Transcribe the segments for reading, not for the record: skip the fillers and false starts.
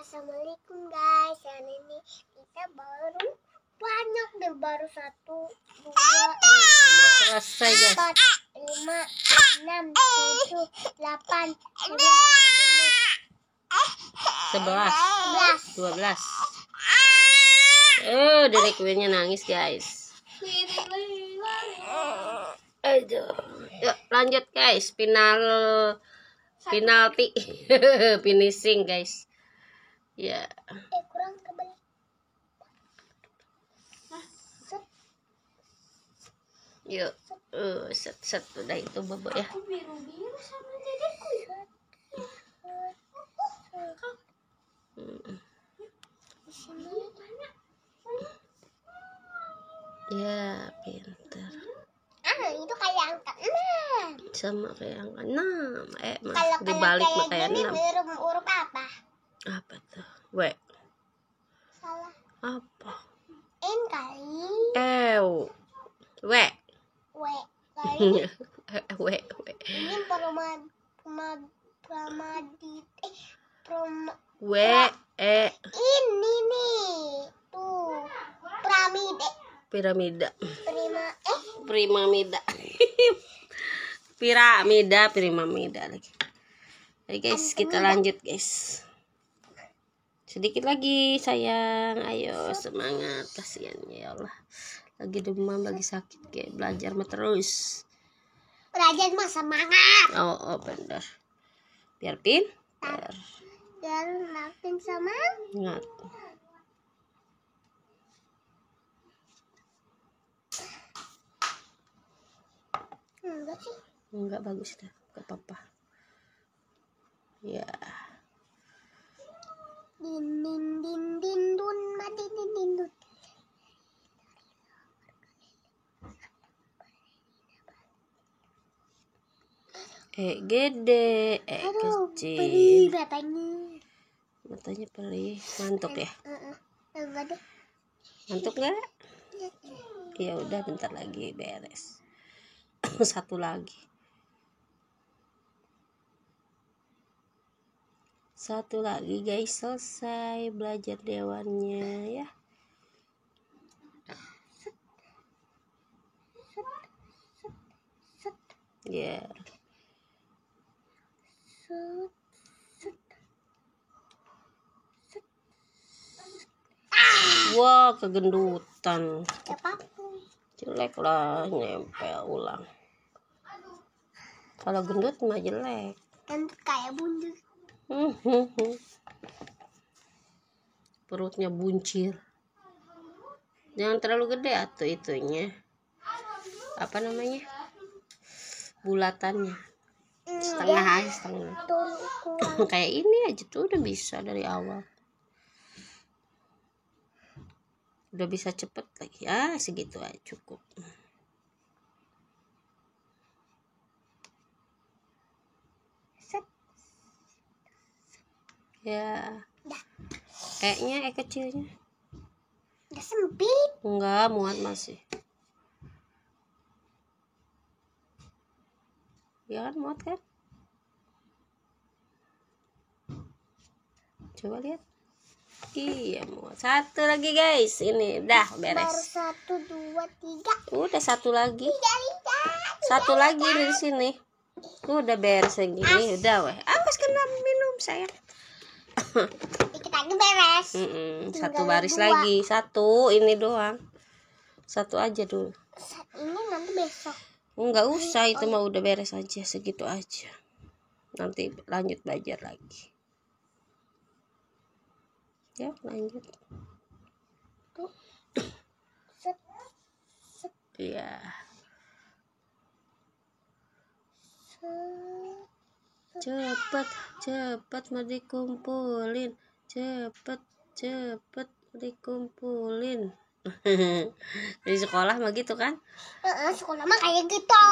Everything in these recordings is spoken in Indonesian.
Assalamualaikum guys. Yang ini kita baru banyak deh, baru 1, 2, selesai guys. 4, 5, 6, 7, 8, 9, 11, 12. Dari kuenya nangis guys. Aduh. Yuk lanjut guys, penalti. Finishing guys. Ya. kurang kebalik. Yuk. Set udah itu bobo ya. Aku biru-biru sama dedekku ya. Ya, pintar. Itu kayak angka 6. Sama kayak angka 6. Kalau Dibalik mah kayak gini 6. huruf apa? Apa tuh? W. Salah. Apa? N kali. W. W kali. W. Ini W. E. Ini nih. Tuh. Piramida. Piramida lagi. Oke guys, kita lanjut guys. Sedikit lagi sayang, ayo semangat, kasihan ya Allah. Lagi demam, lagi sakit kayak belajar mah terus. Belajar mah semangat. Oh benar. Biar pintar. Biar makin semangat. Enggak sih. Enggak bagus dah, gak apa-apa. Ya. Din dun mati din dun. Gede, kecil. Perih matanya. Matanya perih, ngantuk ya? Enggak deh. Ngantuk nggak? Ya udah, bentar lagi beres. Satu lagi guys, selesai belajar dewannya ya. Ya. Wah, kegendutan. Jelek lah, nempel ulang. Kalau gendut mah jelek. Gendut kayak bundut. Perutnya buncir. Jangan terlalu gede atau itunya. Apa namanya? Bulatannya. Setengah aja, setengah. Kayak ini aja tuh udah bisa dari awal. Udah bisa cepet lagi. Segitu aja cukup. Ya. Kayaknya kecilnya. Udah sempit. Enggak, muat masih. Ya kan, muat kan? Coba lihat. Iya, muat. Satu lagi guys. Ini udah beres. Baru 1, 2, 3. Udah satu lagi. 3. Satu lagi di sini. Udah beres segini. Udah weh. Awas kena minum sayang. Dikit lagi beres. Satu baris lagi. Satu ini doang. Satu aja dulu. Ini nanti besok. Enggak usah, itu mah udah beres aja, segitu aja. Nanti lanjut belajar lagi. Ya, lanjut. Tuh. Iya. Cepet mau dikumpulin. Cepet dikumpulin. Di sekolah mah gitu kan? Sekolah mah kayak gitu.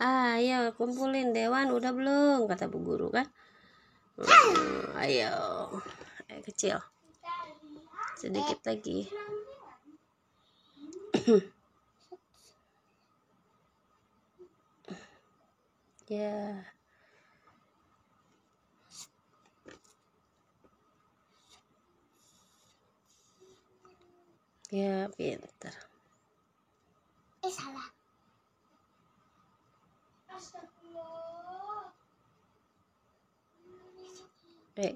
Ayo kumpulin dewan, udah belum? Kata bu guru kan? Ayo kecil. Sedikit lagi. Ya. Ya, pintar. Salah.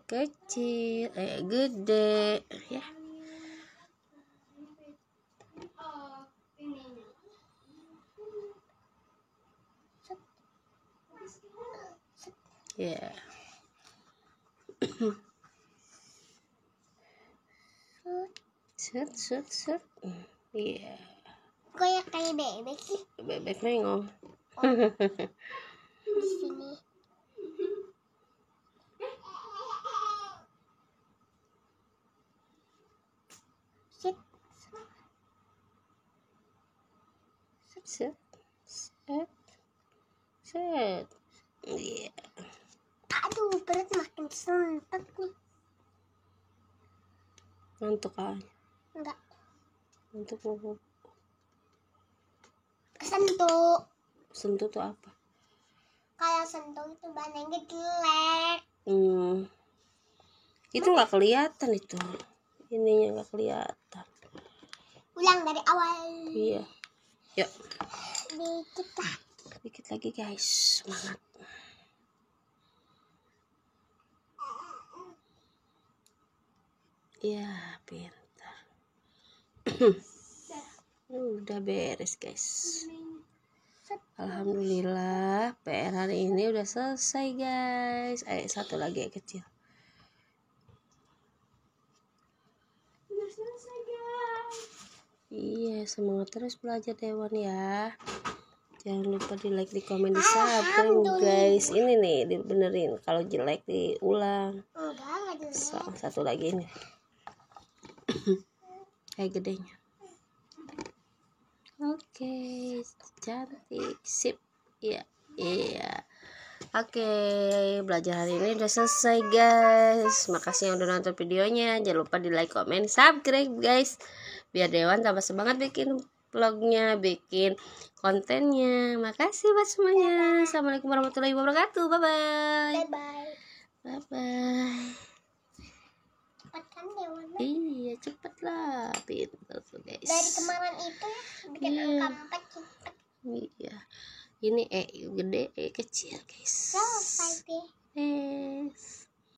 Kecil, gede, ya. Ya. Set. Iya. Kayak bebek sih. Bebek mengong. Di sini. Set. Iya. Aduh, perut makin sempet nih. Ngantuk aja. Enggak. Ngantuk bobo. Sentuh tuh apa? Kayak sentuh itu badannya jelek. Itu nggak kelihatan itu. Ininya nggak kelihatan. Ulang dari awal. Iya. Yuk. Dikit lagi guys. Semangat. Ya, pintar. Udah beres guys. Alhamdulillah PR hari ini udah selesai guys. Ayo satu lagi yang kecil. Udah selesai guys. Iya, semangat terus belajar Dewan ya. Jangan lupa di like, di komen, di subscribe guys. Ini nih dibenerin, kalau jelek diulang. Satu lagi ini. Kayak gedenya. Oke, cantik, sip. Iya. Oke, belajar hari ini udah selesai guys. Makasih yang udah nonton videonya. Jangan lupa di like, komen, subscribe guys. Biar Dewan tambah semangat bikin vlognya, bikin kontennya. Makasih buat semuanya. Assalamualaikum warahmatullahi wabarakatuh. Bye bye. Cepat kan Dewan? Iya, cepet lah. Pintar tuh guys. Dari kemarin itu bikin angka 4 cepet. Iya. Ini gede, kecil guys. Selesai deh. Yes.